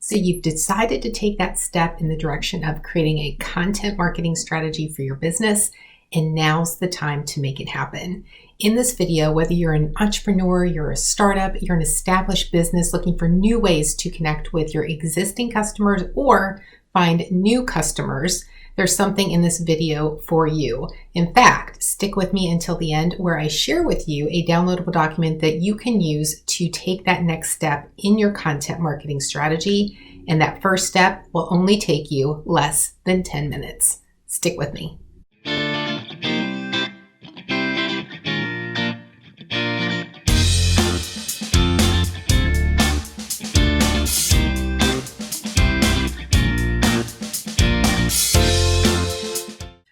So you've decided to take that step in the direction of creating a content marketing strategy for your business, and now's the time to make it happen. In this video, whether you're an entrepreneur, you're a startup, you're an established business looking for new ways to connect with your existing customers or find new customers, there's something in this video for you. In fact, stick with me until the end where I share with you a downloadable document that you can use to take that next step in your content marketing strategy. And that first step will only take you less than 10 minutes. Stick with me.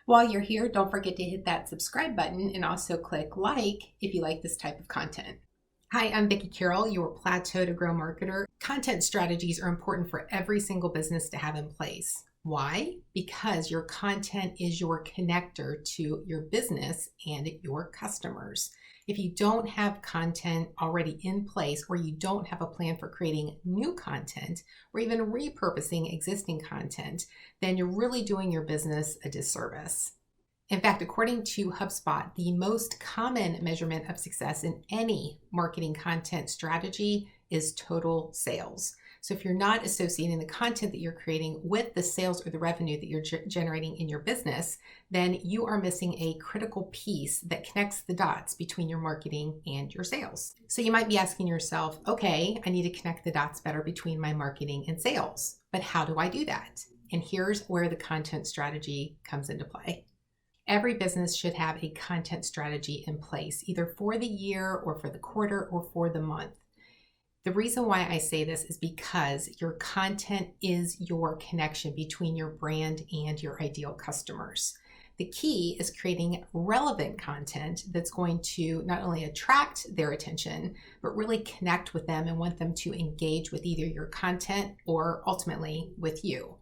While you're here, don't forget to hit that subscribe button and also click like if you like this type of content. Hi, I'm Vicki, your Plateau to Grow marketer. Content strategies are important for every single business to have in place. Why? Because your content is your connector to your business and your customers. If you don't have content already in place, or you don't have a plan for creating new content or even repurposing existing content, then you're really doing your business a disservice. In fact, according to HubSpot, the most common measurement of success in any marketing content strategy is total sales. So if you're not associating the content that you're creating with the sales or the revenue that you're generating in your business, then you are missing a critical piece that connects the dots between your marketing and your sales. So you might be asking yourself, okay, I need to connect the dots better between my marketing and sales, but how do I do that? And here's where the content strategy comes into play. Every business should have a content strategy in place, either for the year or for the quarter or for the month. The reason why I say this is because your content is your connection between your brand and your ideal customers. The key is creating relevant content that's going to not only attract their attention, but really connect with them and want them to engage with either your content or ultimately with you.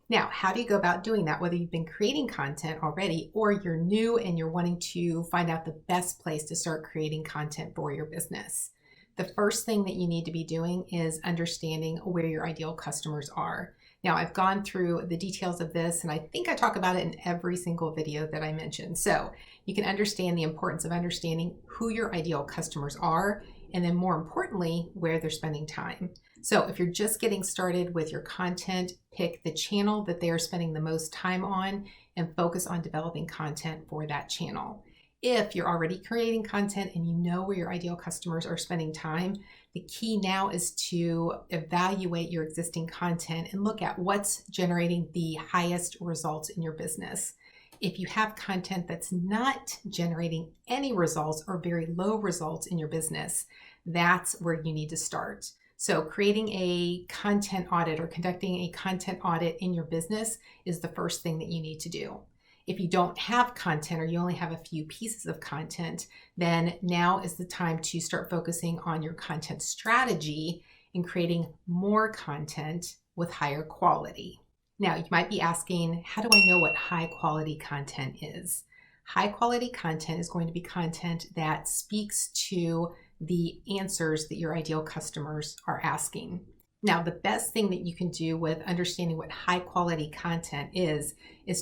Now, how do you go about doing that? Whether you've been creating content already or you're new and you're wanting to find out the best place to start creating content for your business. The first thing that you need to be doing is understanding where your ideal customers are. Now, I've gone through the details of this, and I think I talk about it in every single video that I mentioned. So you can understand the importance of understanding who your ideal customers are, and then more importantly, where they're spending time. So if you're just getting started with your content, pick the channel that they are spending the most time on and focus on developing content for that channel. If you're already creating content and you know where your ideal customers are spending time, the key now is to evaluate your existing content and look at what's generating the highest results in your business. If you have content that's not generating any results or very low results in your business, that's where you need to start. So creating a content audit or conducting a content audit in your business is the first thing that you need to do. If you don't have content or you only have a few pieces of content, then now is the time to start focusing on your content strategy and creating more content with higher quality. Now, you might be asking, how do I know what high quality content is? High quality content is going to be content that speaks to the answers that your ideal customers are asking. Now, the best thing that you can do with understanding what high quality content is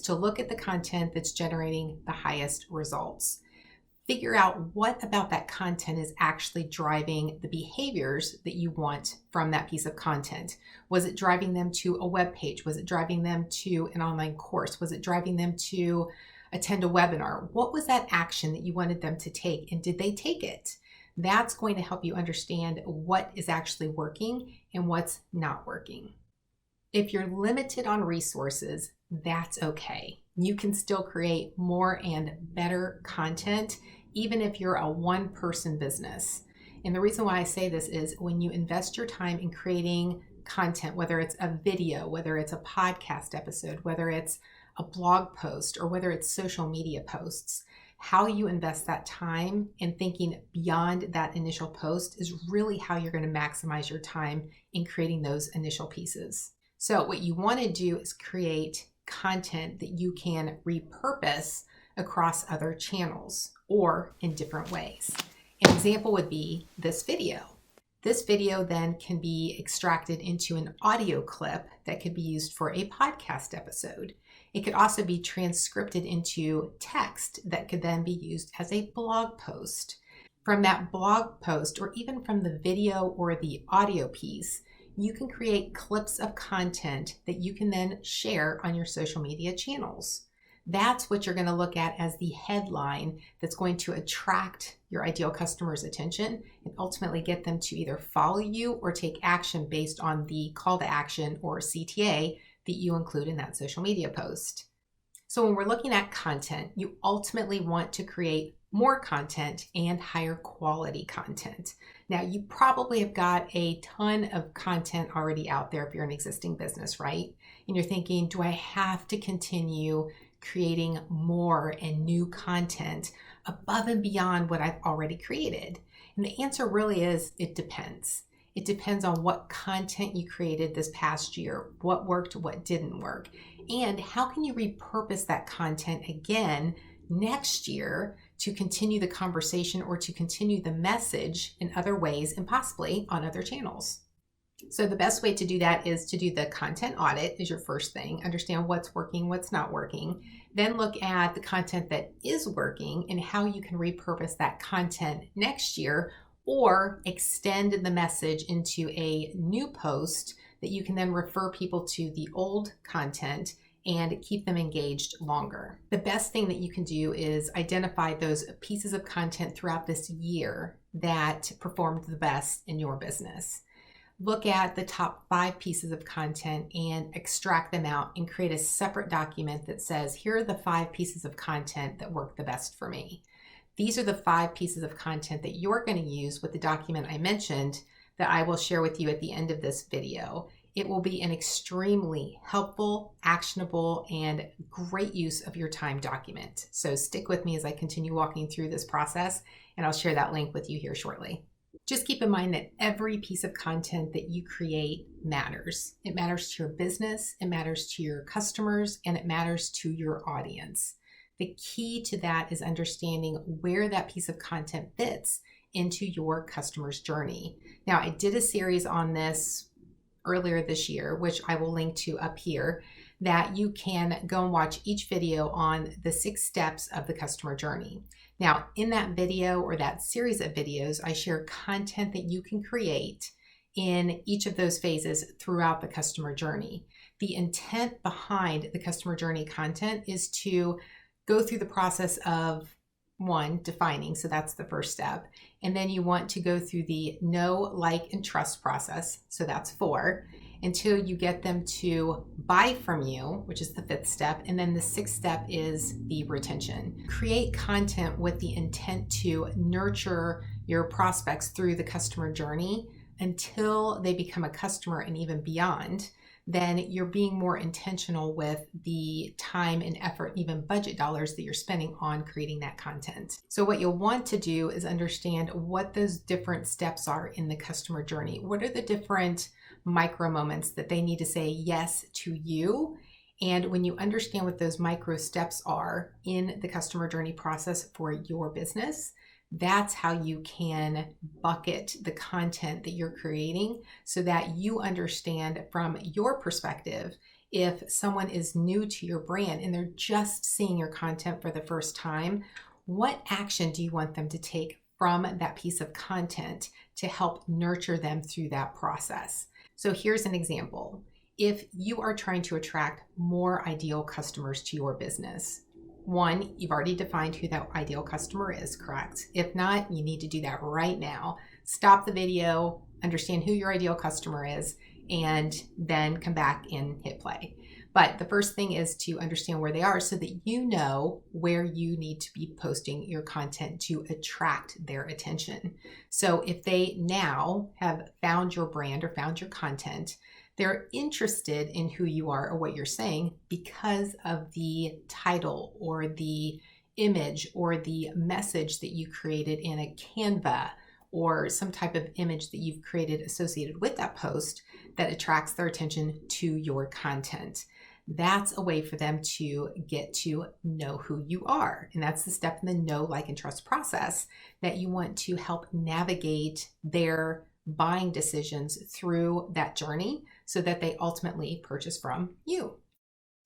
to look at the content that's generating the highest results. Figure out what about that content is actually driving the behaviors that you want from that piece of content. Was it driving them to a web page? Was it driving them to an online course? Was it driving them to attend a webinar? What was that action that you wanted them to take, and did they take it? That's going to help you understand what is actually working and what's not working. If you're limited on resources, that's okay. You can still create more and better content, even if you're a one-person business. And the reason why I say this is when you invest your time in creating content, whether it's a video, whether it's a podcast episode, whether it's a blog post, or whether it's social media posts, how you invest that time in thinking beyond that initial post is really how you're going to maximize your time in creating those initial pieces. So what you want to do is create content that you can repurpose across other channels or in different ways. An example would be this video. This video then can be extracted into an audio clip that could be used for a podcast episode. It could also be transcribed into text that could then be used as a blog post. From that blog post, or even from the video or the audio piece, you can create clips of content that you can then share on your social media channels. That's what you're going to look at as the headline that's going to attract your ideal customer's attention and ultimately get them to either follow you or take action based on the call to action or CTA that you include in that social media post. So when we're looking at content, you ultimately want to create more content and higher quality content. Now, you probably have got a ton of content already out there if you're an existing business, right? And you're thinking, do I have to continue creating more and new content above and beyond what I've already created? And the answer really is, it depends. It depends on what content you created this past year, what worked, what didn't work, and how can you repurpose that content again next year to continue the conversation or to continue the message in other ways and possibly on other channels. So the best way to do that is to do the content audit is your first thing. Understand what's working, what's not working. Then look at the content that is working and how you can repurpose that content next year or extend the message into a new post that you can then refer people to the old content and keep them engaged longer. The best thing that you can do is identify those pieces of content throughout this year that performed the best in your business. Look at the top 5 pieces of content and extract them out and create a separate document that says, here are the 5 pieces of content that work the best for me. These are the 5 pieces of content that you're going to use with the document I mentioned that I will share with you at the end of this video. It will be an extremely helpful, actionable, and great use of your time document. So stick with me as I continue walking through this process, and I'll share that link with you here shortly. Just keep in mind that every piece of content that you create matters. It matters to your business, it matters to your customers, and it matters to your audience. The key to that is understanding where that piece of content fits into your customer's journey. Now, I did a series on this earlier this year, which I will link to up here, that you can go and watch each video on the 6 steps of the customer journey. Now, in that video or that series of videos, I share content that you can create in each of those phases throughout the customer journey. The intent behind the customer journey content is to go through the process of 1, defining, so that's the first step. And then you want to go through the know, like, and trust process, so that's 4, until you get them to buy from you, which is the 5th step. And then the 6th step is the retention. Create content with the intent to nurture your prospects through the customer journey until they become a customer and even beyond. Then you're being more intentional with the time and effort, even budget dollars that you're spending on creating that content. So what you'll want to do is understand what those different steps are in the customer journey. What are the different micro moments that they need to say yes to you? And when you understand what those micro steps are in the customer journey process for your business, that's how you can bucket the content that you're creating so that you understand from your perspective, if someone is new to your brand and they're just seeing your content for the first time, what action do you want them to take from that piece of content to help nurture them through that process? So here's an example. If you are trying to attract more ideal customers to your business, 1, you've already defined who that ideal customer is, correct? If not, you need to do that right now. Stop the video, understand who your ideal customer is, and then come back and hit play. But the first thing is to understand where they are so that you know where you need to be posting your content to attract their attention. So if they now have found your brand or found your content, they're interested in who you are or what you're saying because of the title or the image or the message that you created in a Canva or some type of image that you've created associated with that post that attracts their attention to your content. That's a way for them to get to know who you are. And that's the step in the know, like, and trust process that you want to help navigate their buying decisions through that journey so that they ultimately purchase from you.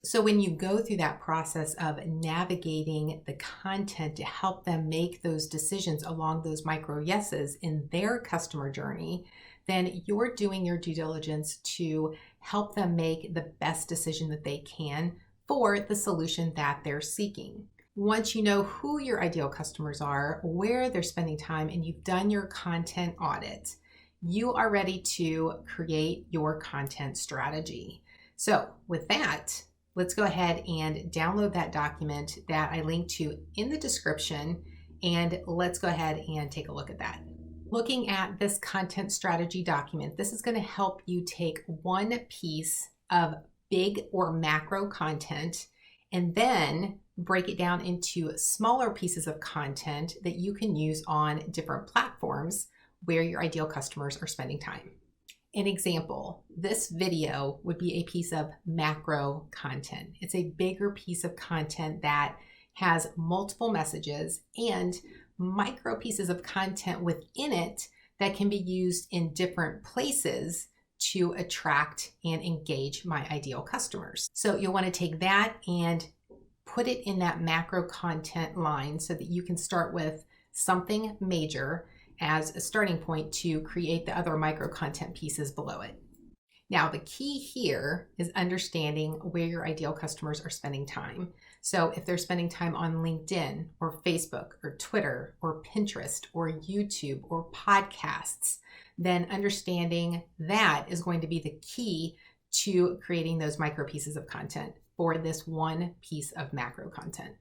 So when you go through that process of navigating the content to help them make those decisions along those micro yeses in their customer journey, then you're doing your due diligence to help them make the best decision that they can for the solution that they're seeking. Once you know who your ideal customers are, where they're spending time, and you've done your content audit, you are ready to create your content strategy. So with that, let's go ahead and download that document that I linked to in the description, and let's go ahead and take a look at that. Looking at this content strategy document, this is going to help you take one piece of big or macro content and then break it down into smaller pieces of content that you can use on different platforms where your ideal customers are spending time. An example, this video would be a piece of macro content. It's a bigger piece of content that has multiple messages and micro pieces of content within it that can be used in different places to attract and engage my ideal customers. So you'll want to take that and put it in that macro content line so that you can start with something major as a starting point to create the other micro content pieces below it. Now, the key here is understanding where your ideal customers are spending time. So if they're spending time on LinkedIn or Facebook or Twitter or Pinterest or YouTube or podcasts, then understanding that is going to be the key to creating those micro pieces of content for this one piece of macro content.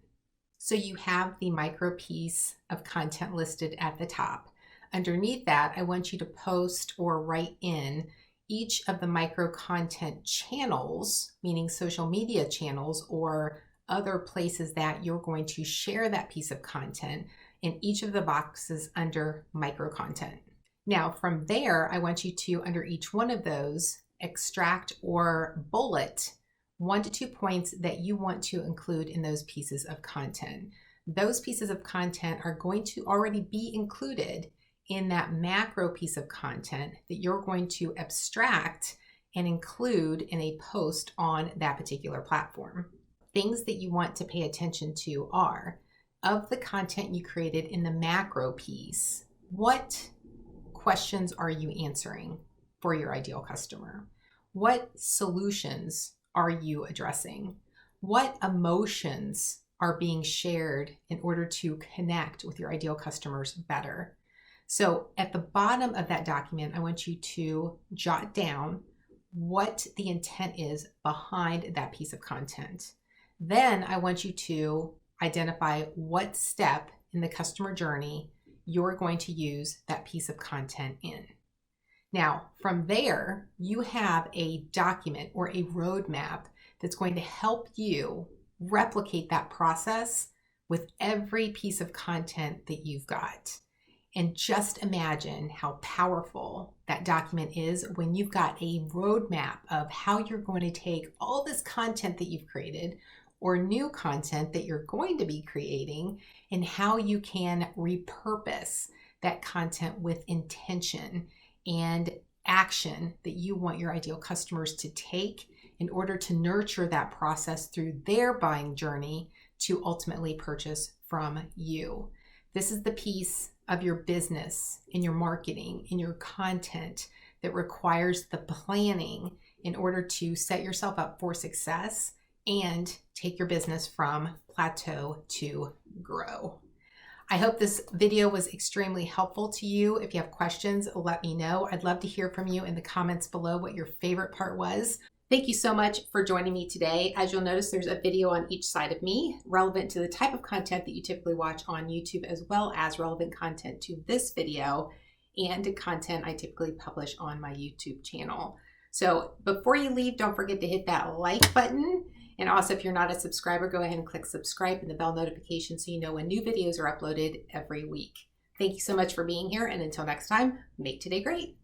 So you have the micro piece of content listed at the top. Underneath that, I want you to post or write in each of the micro content channels, meaning social media channels or other places that you're going to share that piece of content in each of the boxes under micro content. Now, from there, I want you to, under each one of those, extract or bullet 1 to 2 points that you want to include in those pieces of content. Those pieces of content are going to already be included in that macro piece of content that you're going to abstract and include in a post on that particular platform. Things that you want to pay attention to are, of the content you created in the macro piece, what questions are you answering for your ideal customer? What solutions are you addressing? What emotions are being shared in order to connect with your ideal customers better? So at the bottom of that document, I want you to jot down what the intent is behind that piece of content. Then I want you to identify what step in the customer journey you're going to use that piece of content in. Now, from there, you have a document or a roadmap that's going to help you replicate that process with every piece of content that you've got. And just imagine how powerful that document is when you've got a roadmap of how you're going to take all this content that you've created or new content that you're going to be creating and how you can repurpose that content with intention and action that you want your ideal customers to take in order to nurture that process through their buying journey to ultimately purchase from you. This is the piece of your business, in your marketing, in your content that requires the planning in order to set yourself up for success and take your business from plateau to grow. I hope this video was extremely helpful to you. If you have questions, let me know. I'd love to hear from you in the comments below what your favorite part was. Thank you so much for joining me today. As you'll notice, there's a video on each side of me relevant to the type of content that you typically watch on YouTube, as well as relevant content to this video and content I typically publish on my YouTube channel. So before you leave, don't forget to hit that like button. And also, if you're not a subscriber, go ahead and click subscribe and the bell notification so you know when new videos are uploaded every week. Thank you so much for being here. And until next time, make today great.